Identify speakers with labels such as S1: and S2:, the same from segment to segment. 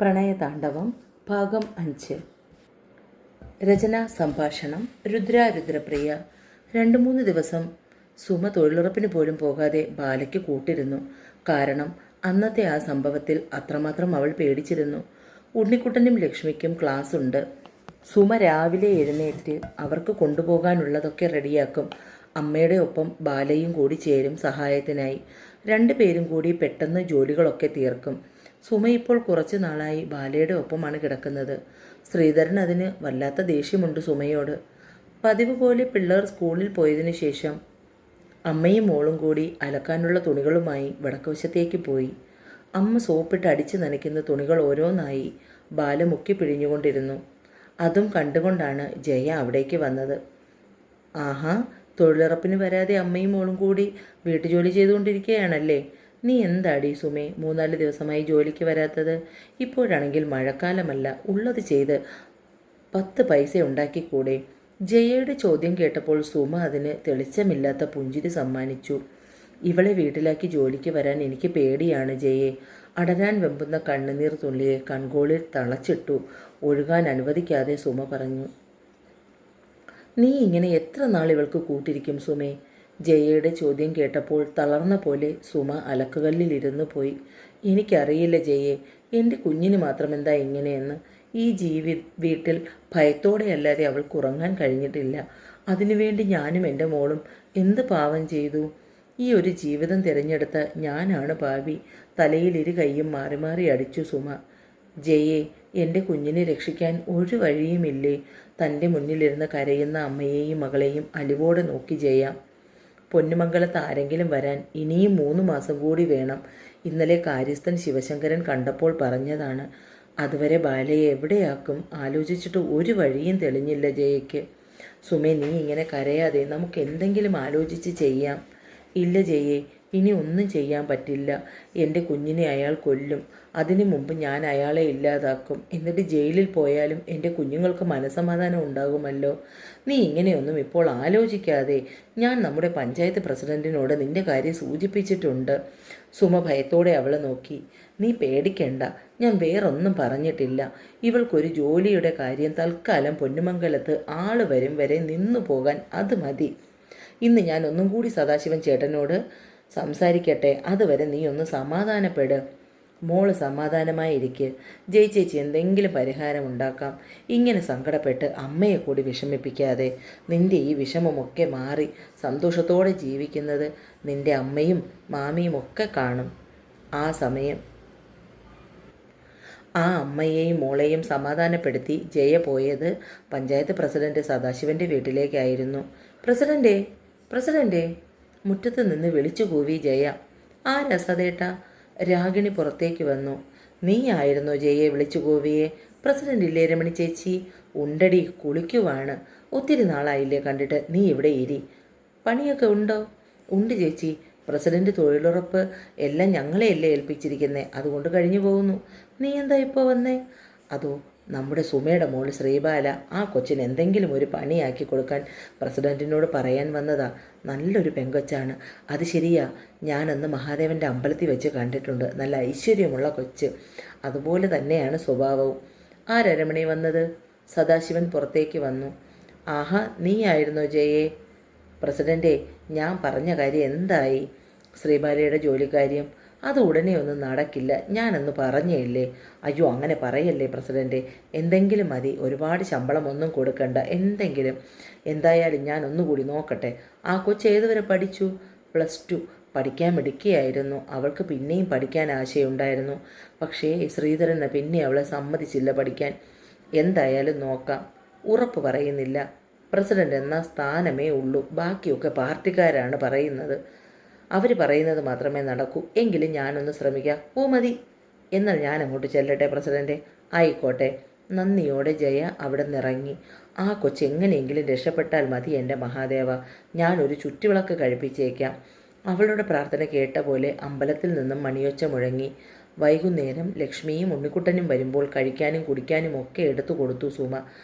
S1: പ്രണയതാണ്ഡവം ഭാഗം 5. രചനാ സംഭാഷണം രുദ്രപ്രിയ. 2-3 ദിവസം സുമ തൊഴിലുറപ്പിന് പോലും പോകാതെ ബാലയ്ക്ക് കൂട്ടിരുന്നു. കാരണം അന്നത്തെ ആ സംഭവത്തിൽ അത്രമാത്രം അവൾ പേടിച്ചിരുന്നു. ഉണ്ണിക്കുട്ടനും ലക്ഷ്മിക്കും ക്ലാസ് ഉണ്ട്. സുമ രാവിലെ എഴുന്നേറ്റ് അവർക്ക് കൊണ്ടുപോകാനുള്ളതൊക്കെ റെഡിയാക്കും. അമ്മയുടെ ഒപ്പം ബാലയും കൂടി ചേരും സഹായത്തിനായി. 2 പേരും കൂടി പെട്ടെന്ന് ജോലികളൊക്കെ തീർക്കും. സുമ ഇപ്പോൾ കുറച്ച് നാളായി ബാലയുടെ ഒപ്പമാണ് കിടക്കുന്നത്. ശ്രീധരൻ അതിന് വല്ലാത്ത ദേഷ്യമുണ്ട് സുമയോട്. പതിവ് പോലെ പിള്ളേർ സ്കൂളിൽ പോയതിനു ശേഷം അമ്മയും മോളും കൂടി അലക്കാനുള്ള തുണികളുമായി വടക്കുവശത്തേക്ക് പോയി. അമ്മ സോപ്പിട്ട് അടിച്ചു നനയ്ക്കുന്ന തുണികൾ ഓരോന്നായി ബാല മുക്കി പിഴിഞ്ഞുകൊണ്ടിരുന്നു. അതും കണ്ടുകൊണ്ടാണ് ജയ അവിടേക്ക് വന്നത്. ആഹാ, തൊഴിലുറപ്പിന് വരാതെ അമ്മയും മോളും കൂടി വീട്ടുജോലി ചെയ്തുകൊണ്ടിരിക്കുകയാണല്ലേ? നീ എന്താടി സുമേ 3-4 ദിവസമായി ജോലിക്ക് വരാത്തത്? ഇപ്പോഴാണെങ്കിൽ മഴക്കാലമല്ല, ഉള്ളത് ചെയ്ത് 10 പൈസ ഉണ്ടാക്കിക്കൂടെ? ജയയുടെ ചോദ്യം കേട്ടപ്പോൾ സുമ അതിന് തെളിച്ചമില്ലാത്ത പുഞ്ചിരി സമ്മാനിച്ചു. ഇവളെ വീട്ടിലാക്കി ജോലിക്ക് വരാൻ എനിക്ക് പേടിയാണ് ജയെ. അടരാൻ വെമ്പുന്ന കണ്ണുനീർ തുള്ളിയെ കൺകോളിൽ തളച്ചിട്ടു ഒഴുകാൻ അനുവദിക്കാതെ സുമ പറഞ്ഞു. നീ ഇങ്ങനെ എത്ര നാൾ ഇവൾക്ക് കൂട്ടിരിക്കും സുമേ? ജയയുടെ ചോദ്യം കേട്ടപ്പോൾ തളർന്ന പോലെ സുമ അലക്കുകല്ലിലിരുന്നു പോയി. എനിക്കറിയില്ല ജയെ, എൻ്റെ കുഞ്ഞിന് മാത്രമെന്താ ഇങ്ങനെയെന്ന്. ഈ വീട്ടിൽ ഭയത്തോടെയല്ലാതെ അവൾക്ക് ഉറങ്ങാൻ കഴിഞ്ഞിട്ടില്ല. അതിനുവേണ്ടി ഞാനും എൻ്റെ മോളും എന്ത് പാവം ചെയ്തു? ഈ ഒരു ജീവിതം തിരഞ്ഞെടുത്ത ഞാനാണ് പാവി. തലയിൽ 2 കൈയും മാറി മാറി അടിച്ചു സുമ. ജയെ, എൻ്റെ കുഞ്ഞിനെ രക്ഷിക്കാൻ ഒരു വഴിയുമില്ലേ? തൻ്റെ മുന്നിലിരുന്ന് കരയുന്ന അമ്മയെയും മകളെയും അലിവോടെ നോക്കി ജയ. പൊന്നുമംഗലത്ത് ആരെങ്കിലും വരാൻ ഇനിയും 3 മാസം കൂടി വേണം. ഇന്നലെ കാര്യസ്ഥൻ ശിവശങ്കരൻ കണ്ടപ്പോൾ പറഞ്ഞതാണ്. അതുവരെ ബാലയെ എവിടെയാക്കും? ആലോചിച്ചിട്ട് ഒരു വഴിയും തെളിഞ്ഞില്ല ജയയ്ക്ക്. സുമേ, നീ ഇങ്ങനെ കരയാതെ, നമുക്ക് എന്തെങ്കിലും ആലോചിച്ച് ചെയ്യാം. ഇല്ല ജയെ, ഇനി ഒന്നും ചെയ്യാൻ പറ്റില്ല. എൻ്റെ കുഞ്ഞിനെ അയാൾ കൊല്ലും. അതിനു മുമ്പ് ഞാൻ അയാളെ ഇല്ലാതാക്കും. എന്നിട്ട് ജയിലിൽ പോയാലും എൻ്റെ കുഞ്ഞുങ്ങൾക്ക് മനസ്സമാധാനം ഉണ്ടാകുമല്ലോ. നീ ഇങ്ങനെയൊന്നും ഇപ്പോൾ ആലോചിക്കാതെ. ഞാൻ നമ്മുടെ പഞ്ചായത്ത് പ്രസിഡന്റിനോട് നിന്റെ കാര്യം സൂചിപ്പിച്ചിട്ടുണ്ട്. സുമ ഭയത്തോടെ അവളെ നോക്കി. നീ പേടിക്കണ്ട, ഞാൻ വേറൊന്നും പറഞ്ഞിട്ടില്ല. ഇവൾക്കൊരു ജോലിയുടെ കാര്യം തൽക്കാലം പൊന്നുമംഗലത്ത് ആള് വരും വരെ നിന്നു പോകാൻ അത് മതി. ഇന്ന് ഞാൻ ഒന്നും കൂടി സദാശിവൻ ചേട്ടനോട് സംസാരിക്കട്ടെ. അതുവരെ നീ ഒന്ന് സമാധാനപ്പെട്. മോള് സമാധാനമായിരിക്കെ. ചേച്ചി എന്തെങ്കിലും പരിഹാരം ഉണ്ടാക്കാം. ഇങ്ങനെ സങ്കടപ്പെട്ട് അമ്മയെ കൂടി വിഷമിപ്പിക്കാതെ. നിൻ്റെ ഈ വിഷമമൊക്കെ മാറി സന്തോഷത്തോടെ ജീവിക്കുന്നത് നിൻ്റെ അമ്മയും മാമിയും ഒക്കെ കാണും. ആ സമയം ആ അമ്മയെയും മോളെയും സമാധാനപ്പെടുത്തി ജയ പോയത് പഞ്ചായത്ത് പ്രസിഡന്റ് സദാശിവൻ്റെ വീട്ടിലേക്കായിരുന്നു. പ്രസിഡന്റേ മുറ്റത്ത് നിന്ന് വിളിച്ചു കൂവി ജയ. ആരാ സദേട്ടാ? രാഗിണി പുറത്തേക്ക് വന്നു. നീ ആയിരുന്നോ ജയയെ വിളിച്ചു കൂവിയെ? പ്രസിഡന്റ് ഇല്ലേ രമണി ചേച്ചി? ഉണ്ടടി, കുളിക്കുവാണ്. ഒത്തിരി നാളായില്ലേ കണ്ടിട്ട്. നീ ഇവിടെ ഇരി. പണിയൊക്കെ ഉണ്ടോ? ഉണ്ട് ചേച്ചി. പ്രസിഡന്റ് തൊഴിലുറപ്പ് എല്ലാം ഞങ്ങളെയല്ലേ ഏൽപ്പിച്ചിരിക്കുന്നേ, അതുകൊണ്ട് കഴിഞ്ഞു പോകുന്നു. നീ എന്താ ഇപ്പോൾ വന്നേ? അതോ, നമ്മുടെ സുമയുടെ മോള് ശ്രീബാല, ആ കൊച്ചിന് എന്തെങ്കിലും ഒരു പണിയാക്കി കൊടുക്കാൻ പ്രസിഡന്റിനോട് പറയാൻ വന്നതാ. നല്ലൊരു പെങ്കൊച്ചാണ്. അത് ശരിയാ, ഞാനന്ന് മഹാദേവൻ്റെ അമ്പലത്തിൽ വെച്ച് കണ്ടിട്ടുണ്ട്. നല്ല ഐശ്വര്യമുള്ള കൊച്ച്. അതുപോലെ തന്നെയാണ് സ്വഭാവവും. രമണി വന്നത്? സദാശിവൻ പുറത്തേക്ക് വന്നു. ആഹാ, നീ ആയിരുന്നോ ജയേ? പ്രസിഡന്റേ, ഞാൻ പറഞ്ഞ കാര്യം എന്തായി? ശ്രീബാലയുടെ ജോലിക്കാര്യം? അത് ഉടനെ ഒന്നും നടക്കില്ല. ഞാനന്ന് പറഞ്ഞേയില്ലേ? അയ്യോ, അങ്ങനെ പറയല്ലേ പ്രസിഡൻറ്റ്. എന്തെങ്കിലും മതി, ഒരുപാട് ശമ്പളം ഒന്നും കൊടുക്കണ്ട. എന്തെങ്കിലും. എന്തായാലും ഞാൻ ഒന്നുകൂടി നോക്കട്ടെ. ആ കൊച്ച് ഏതുവരെ പഠിച്ചു? +2. പഠിക്കാൻ മിടുക്കിയായിരുന്നു. അവൾക്ക് പിന്നെയും പഠിക്കാൻ ആശയുണ്ടായിരുന്നു. പക്ഷേ ശ്രീധരന് പിന്നെ അവളെ സമ്മതിച്ചില്ല പഠിക്കാൻ. എന്തായാലും നോക്കാം. ഉറപ്പ് പറയുന്നില്ല. പ്രസിഡന്റ് എന്ന സ്ഥാനമേ ഉള്ളൂ. ബാക്കിയൊക്കെ പാർട്ടിക്കാരാണ് പറയുന്നത്. അവർ പറയുന്നത് മാത്രമേ നടക്കൂ. എങ്കിലും ഞാനൊന്ന് ശ്രമിക്കാം. ഓ മതി. എന്നാൽ ഞാൻ അങ്ങോട്ട് ചെല്ലട്ടെ പ്രസിഡൻറ്റേ? ആയിക്കോട്ടെ. നന്ദിയോടെ ജയ അവിടെ നിറങ്ങി. ആ കൊച്ചെങ്ങനെയെങ്കിലും രക്ഷപ്പെട്ടാൽ മതി എൻ്റെ മഹാദേവ. ഞാനൊരു ചുറ്റുവിളക്ക് കഴിപ്പിച്ചേക്കാം. അവളുടെ പ്രാർത്ഥന കേട്ട പോലെ അമ്പലത്തിൽ നിന്നും മണിയൊച്ച മുഴങ്ങി. വൈകുന്നേരം ലക്ഷ്മിയും ഉണ്ണിക്കുട്ടനും വരുമ്പോൾ കഴിക്കാനും കുടിക്കാനും ഒക്കെ എടുത്തു കൊടുത്തു സുമ.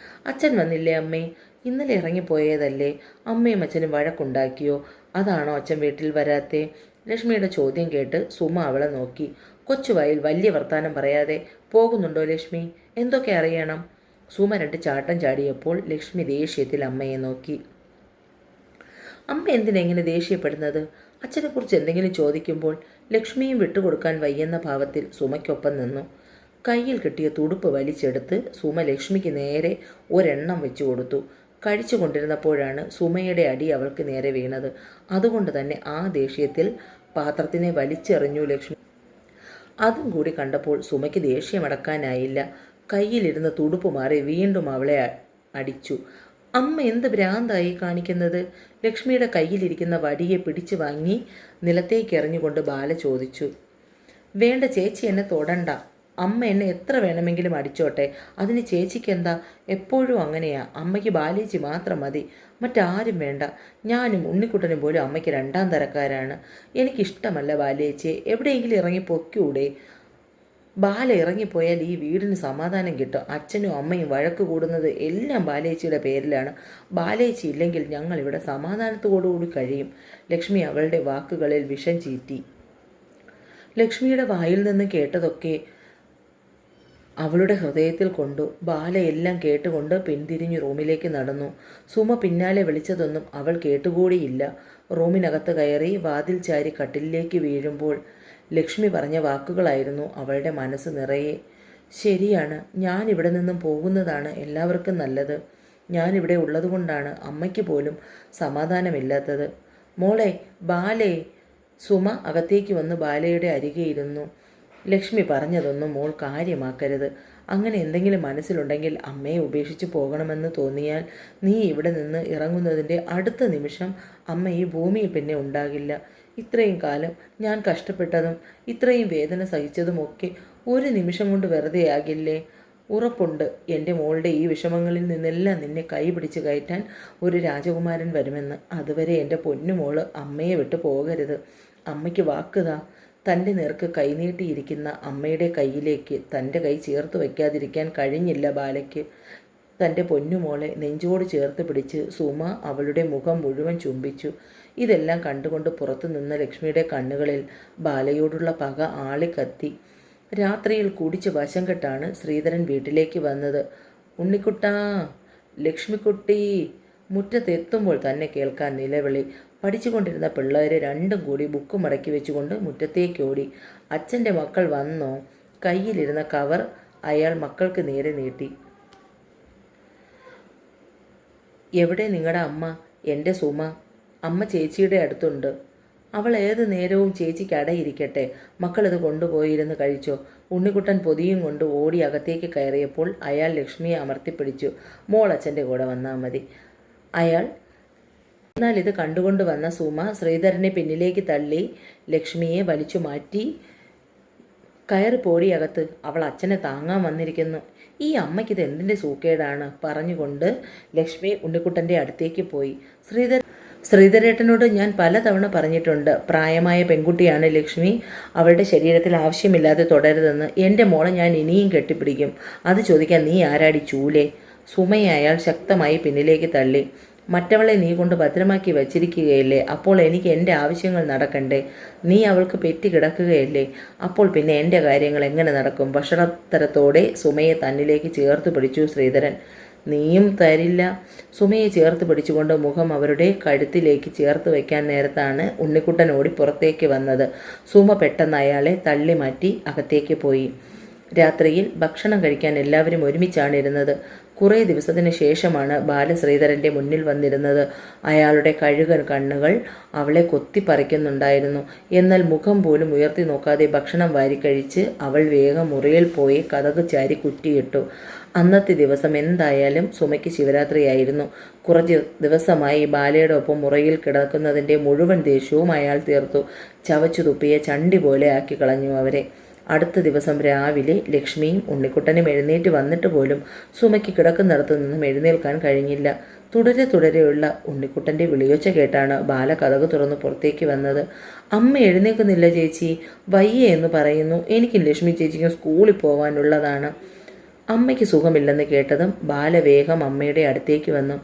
S1: അച്ഛൻ വന്നില്ലേ അമ്മേ? ഇന്നലെ ഇറങ്ങിപ്പോയതല്ലേ? അമ്മയും അച്ഛനും വഴക്കുണ്ടാക്കിയോ? അതാണോ അച്ഛൻ വീട്ടിൽ വരാത്തേ? ലക്ഷ്മിയുടെ ചോദ്യം കേട്ട് സുമ അവളെ നോക്കി. കൊച്ചുവായിൽ വലിയ വർത്താനം പറയാതെ പോകുന്നുണ്ടോ ലക്ഷ്മി? എന്തൊക്കെ അറിയണം? സുമ 2 ചാട്ടം ചാടിയപ്പോൾ ലക്ഷ്മി ദേഷ്യത്തിൽ അമ്മയെ നോക്കി. അമ്മ എന്തിനെങ്ങനെ ദേഷ്യപ്പെടുന്നത്? അച്ഛനെക്കുറിച്ച് എന്തെങ്കിലും ചോദിക്കുമ്പോൾ ലക്ഷ്മിയും വിട്ടുകൊടുക്കാൻ വയ്യെന്ന ഭാവത്തിൽ സുമയ്ക്കൊപ്പം നിന്നു. കയ്യിൽ കിട്ടിയ തുടുപ്പ് വലിച്ചെടുത്ത് സുമ ലക്ഷ്മിക്ക് നേരെ ഒരെണ്ണം വെച്ചു കൊടുത്തു. കഴിച്ചു കൊണ്ടിരുന്നപ്പോഴാണ് സുമയുടെ അടി അവൾക്ക് നേരെ വീണത്. അതുകൊണ്ട് തന്നെ ആ ദേഷ്യത്തിൽ പാത്രത്തിനെ വലിച്ചെറിഞ്ഞു ലക്ഷ്മി. അതും കൂടി കണ്ടപ്പോൾ സുമയ്ക്ക് ദേഷ്യമടക്കാനായില്ല. കയ്യിലിരുന്ന തുടുപ്പ് മാറി വീണ്ടും അവളെ അടിച്ചു. അമ്മ എന്ത് ഭ്രാന്തായി കാണിക്കുന്നത്? ലക്ഷ്മിയുടെ കയ്യിലിരിക്കുന്ന വടിയെ പിടിച്ചു വാങ്ങി നിലത്തേക്ക് എറിഞ്ഞുകൊണ്ട് ബാല ചോദിച്ചു. വേണ്ട ചേച്ചി, എന്നെ തൊടണ്ട. അമ്മ എന്നെ എത്ര വേണമെങ്കിലും അടിച്ചോട്ടെ, അതിന് ചേച്ചിക്ക് എന്താ? എപ്പോഴും അങ്ങനെയാ. അമ്മയ്ക്ക് ബാലേച്ചി മാത്രം മതി, മറ്റാരും വേണ്ട. ഞാനും ഉണ്ണിക്കുട്ടനും പോലും അമ്മയ്ക്ക് 2ാം തരക്കാരാണ്. എനിക്കിഷ്ടമല്ല ബാലേച്ചിയെ. എവിടെയെങ്കിലും ഇറങ്ങി പൊക്കൂടെ? ബാല ഇറങ്ങിപ്പോയാൽ ഈ വീടിന് സമാധാനം കിട്ടും. അച്ഛനും അമ്മയും വഴക്ക് കൂടുന്നത് എല്ലാം ബാലേച്ചിയുടെ പേരിലാണ്. ബാലേച്ചി ഇല്ലെങ്കിൽ ഞങ്ങളിവിടെ സമാധാനത്തോടുകൂടി കഴിയും. ലക്ഷ്മി അവളുടെ വാക്കുകളിൽ വിഷം ചീറ്റി. ലക്ഷ്മിയുടെ വായിൽ നിന്ന് കേട്ടതൊക്കെ അവളുടെ ഹൃദയത്തിൽ കൊണ്ടു. ബാല എല്ലാം കേട്ടുകൊണ്ട് പിന്തിരിഞ്ഞു റൂമിലേക്ക് നടന്നു. സുമ പിന്നാലെ വിളിച്ചതൊന്നും അവൾ കേട്ടുകൂടിയില്ല. റൂമിനകത്ത് കയറി വാതിൽ ചാരി കട്ടിലിലേക്ക് വീഴുമ്പോൾ ലക്ഷ്മി പറഞ്ഞ വാക്കുകളായിരുന്നു അവളുടെ മനസ്സ് നിറയെ. ശരിയാണ്, ഞാനിവിടെ നിന്നും പോകുന്നതാണ് എല്ലാവർക്കും നല്ലത്. ഞാനിവിടെ ഉള്ളതുകൊണ്ടാണ് അമ്മയ്ക്ക് പോലും സമാധാനമില്ലാത്തത്. മോളെ, ബാലേ. സുമ അകത്തേക്ക് വന്ന് ബാലയുടെ അരികെ ഇരുന്നു. ലക്ഷ്മി പറഞ്ഞതൊന്നും മോൾ കാര്യമാക്കരുത്. അങ്ങനെ എന്തെങ്കിലും മനസ്സിലുണ്ടെങ്കിൽ അമ്മയെ ഉപേക്ഷിച്ച് പോകണമെന്ന് തോന്നിയാൽ നീ ഇവിടെ നിന്ന് ഇറങ്ങുന്നതിൻ്റെ അടുത്ത നിമിഷം അമ്മ ഈ ഭൂമിയിൽ പിന്നെ ഉണ്ടാകില്ല. ഇത്രയും കാലം ഞാൻ കഷ്ടപ്പെട്ടതും ഇത്രയും വേദന സഹിച്ചതുമൊക്കെ ഒരു നിമിഷം കൊണ്ട് വെറുതെ ആകില്ലേ? ഉറപ്പുണ്ട്, എൻ്റെ മോളുടെ ഈ വിഷമങ്ങളിൽ നിന്നെല്ലാം നിന്നെ കൈപിടിച്ച് കയറ്റാൻ ഒരു രാജകുമാരൻ വരുമെന്ന്. അതുവരെ എൻ്റെ പൊന്നുമോള് അമ്മയെ വിട്ടു പോകരുത്. അമ്മയ്ക്ക് വാക്കുതാ. തൻ്റെ നേർക്ക് കൈനീട്ടിയിരിക്കുന്ന അമ്മയുടെ കയ്യിലേക്ക് തൻ്റെ കൈ ചേർത്ത് വയ്ക്കാതിരിക്കാൻ കഴിഞ്ഞില്ല ബാലയ്ക്ക്. തൻ്റെ പൊന്നുമോളെ നെഞ്ചോട് ചേർത്ത് പിടിച്ച് സുമ അവളുടെ മുഖം മുഴുവൻ ചുംബിച്ചു. ഇതെല്ലാം കണ്ടുകൊണ്ട് പുറത്തു നിന്ന ലക്ഷ്മിയുടെ കണ്ണുകളിൽ ബാലയോടുള്ള പക ആളിക്കത്തി. രാത്രിയിൽ കുടിച്ച് വശം കെട്ടാണ് ശ്രീധരൻ വീട്ടിലേക്ക് വന്നത്. ഉണ്ണിക്കുട്ടാ, ലക്ഷ്മിക്കുട്ടി. മുറ്റത്തെത്തുമ്പോൾ തന്നെ കേൾക്കാൻ നിലവിളി. പഠിച്ചുകൊണ്ടിരുന്ന പിള്ളേരെ രണ്ടും കൂടി ബുക്ക് മടക്കി വെച്ചുകൊണ്ട് മുറ്റത്തേക്ക് ഓടി. അച്ഛൻ്റെ മക്കൾ വന്നോ? കയ്യിലിരുന്ന കവർ അയാൾ മക്കൾക്ക് നേരെ നീട്ടി. എവിടെ നിങ്ങളുടെ അമ്മ? എൻ്റെ സുമ. അമ്മ ചേച്ചിയുടെ അടുത്തുണ്ട്. അവൾ ഏത് നേരവും ചേച്ചിക്ക് അടയിരിക്കട്ടെ. മക്കളിത് കൊണ്ടുപോയിരുന്ന് കഴിച്ചോ? ഉണ്ണിക്കുട്ടൻ പൊതിയും കൊണ്ട് ഓടി അകത്തേക്ക് കയറിയപ്പോൾ അയാൾ ലക്ഷ്മിയെ അമർത്തിപ്പിടിച്ചു. മോൾ അച്ഛൻ്റെ കൂടെ വന്നാൽ മതി. അയാൾ എന്നാൽ ഇത് കണ്ടുകൊണ്ട് വന്ന സുമ ശ്രീധരനെ പിന്നിലേക്ക് തള്ളി ലക്ഷ്മിയെ വലിച്ചു മാറ്റി. കയറി പോടി അകത്ത്, അവൾ അച്ഛനെ താങ്ങാൻ വന്നിരിക്കുന്നു. ഈ അമ്മയ്ക്കിത് എന്തിൻ്റെ സൂക്കേടാണ്? പറഞ്ഞുകൊണ്ട് ലക്ഷ്മി ഉണ്ണിക്കുട്ടൻ്റെ അടുത്തേക്ക് പോയി. ശ്രീധരേട്ടനോട് ഞാൻ പലതവണ പറഞ്ഞിട്ടുണ്ട്, പ്രായമായ പെൺകുട്ടിയാണ് ലക്ഷ്മി, അവളുടെ ശരീരത്തിൽ ആവശ്യമില്ലാതെ തുടരുതെന്ന്. എൻ്റെ മോളെ ഞാൻ ഇനിയും കെട്ടിപ്പിടിക്കും. അത് ചോദിക്കാൻ നീ ആരാടി ചൂലേ? സുമയെ അയാൾ ശക്തമായി പിന്നിലേക്ക് തള്ളി. മറ്റവളെ നീ കൊണ്ട് ഭദ്രമാക്കി വച്ചിരിക്കുകയല്ലേ? അപ്പോൾ എനിക്ക് എൻ്റെ ആവശ്യങ്ങൾ നടക്കണ്ടേ? നീ അവൾക്ക് പെറ്റി കിടക്കുകയല്ലേ? അപ്പോൾ പിന്നെ എൻ്റെ കാര്യങ്ങൾ എങ്ങനെ നടക്കും? വഷളത്തരത്തോടെ സുമയെ തന്നിലേക്ക് ചേർത്ത് പിടിച്ചു ശ്രീധരൻ. നീയും തരില്ല. സുമയെ ചേർത്ത് പിടിച്ചുകൊണ്ട് മുഖം അവരുടെ കഴുത്തിലേക്ക് ചേർത്ത് വയ്ക്കാൻ നേരത്താണ് ഉണ്ണിക്കുട്ടൻ ഓടി പുറത്തേക്ക് വന്നത്. സുമ പെട്ടെന്ന് അയാളെ തള്ളി മാറ്റി അകത്തേക്ക് പോയി. രാത്രിയിൽ ഭക്ഷണം കഴിക്കാൻ എല്ലാവരും ഒരുമിച്ചാണ് ഇരുന്നത്. കുറേ ദിവസത്തിന് ശേഷമാണ് ബാല ശ്രീധരൻ്റെ മുന്നിൽ വന്നിരുന്നത്. അയാളുടെ കഴുകൻ കണ്ണുകൾ അവളെ കൊത്തിപ്പറിക്കുന്നുണ്ടായിരുന്നു. എന്നാൽ മുഖം പോലും ഉയർത്തി നോക്കാതെ ഭക്ഷണം വാരിക്കഴിച്ച് അവൾ വേഗം മുറിയിൽ പോയി കതക് ചാരി കുറ്റിയിട്ടു. അന്നത്തെ ദിവസം എന്തായാലും സുമയ്ക്ക് ശിവരാത്രിയായിരുന്നു. കുറച്ച് ദിവസമായി ബാലയുടെ ഒപ്പം മുറിയിൽ കിടക്കുന്നതിൻ്റെ മുഴുവൻ ദേഷ്യവും അയാൾ തീർത്തു. ചവച്ചു തുപ്പിയ ചണ്ടി പോലെ ആക്കി കളഞ്ഞു അവരെ. അടുത്ത ദിവസം രാവിലെ ലക്ഷ്മിയും ഉണ്ണിക്കുട്ടനും എഴുന്നേറ്റ് വന്നിട്ട് പോലും സുമയ്ക്ക് കിടക്കുന്നിടത്തു നിന്നും എഴുന്നേൽക്കാൻ കഴിഞ്ഞില്ല. തുടരെയുള്ള ഉണ്ണിക്കുട്ടൻ്റെ വിളിയൊച്ച കേട്ടാണ് ബാല കതക് തുറന്ന് പുറത്തേക്ക് വന്നത്. അമ്മ എഴുന്നേൽക്കുന്നില്ല ചേച്ചി, വയ്യ എന്ന് പറയുന്നു. എനിക്കും ലക്ഷ്മി ചേച്ചിക്കും സ്കൂളിൽ പോകാനുള്ളതാണ്. അമ്മയ്ക്ക് സുഖമില്ലെന്ന് കേട്ടതും ബാല വേഗം അമ്മയുടെ അടുത്തേക്ക് വന്നു.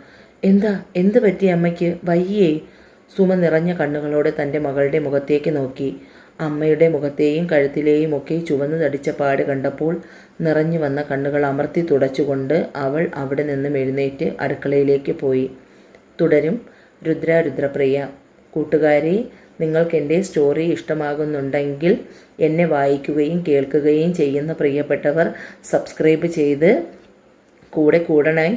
S1: എന്ത് പറ്റി അമ്മയ്ക്ക്? വയ്യേ? സുമ നിറഞ്ഞ കണ്ണുകളോടെ തൻ്റെ മകളുടെ മുഖത്തേക്ക് നോക്കി. അമ്മയുടെ മുഖത്തെയും കഴുത്തിലെയും ഒക്കെ ചുവന്നു തടിച്ച പാട് കണ്ടപ്പോൾ നിറഞ്ഞു വന്ന കണ്ണുകൾ അമർത്തി തുടച്ചുകൊണ്ട് അവൾ അവിടെ നിന്നും എഴുന്നേറ്റ് അടുക്കളയിലേക്ക് പോയി. തുടരും രുദ്രപ്രിയ. കൂട്ടുകാരെ, നിങ്ങൾക്ക് എൻ്റെ സ്റ്റോറി ഇഷ്ടമാകുന്നുണ്ടെങ്കിൽ എന്നെ വായിക്കുകയും കേൾക്കുകയും ചെയ്യുന്ന പ്രിയപ്പെട്ടവർ സബ്സ്ക്രൈബ് ചെയ്ത് കൂടെ കൂടണേ.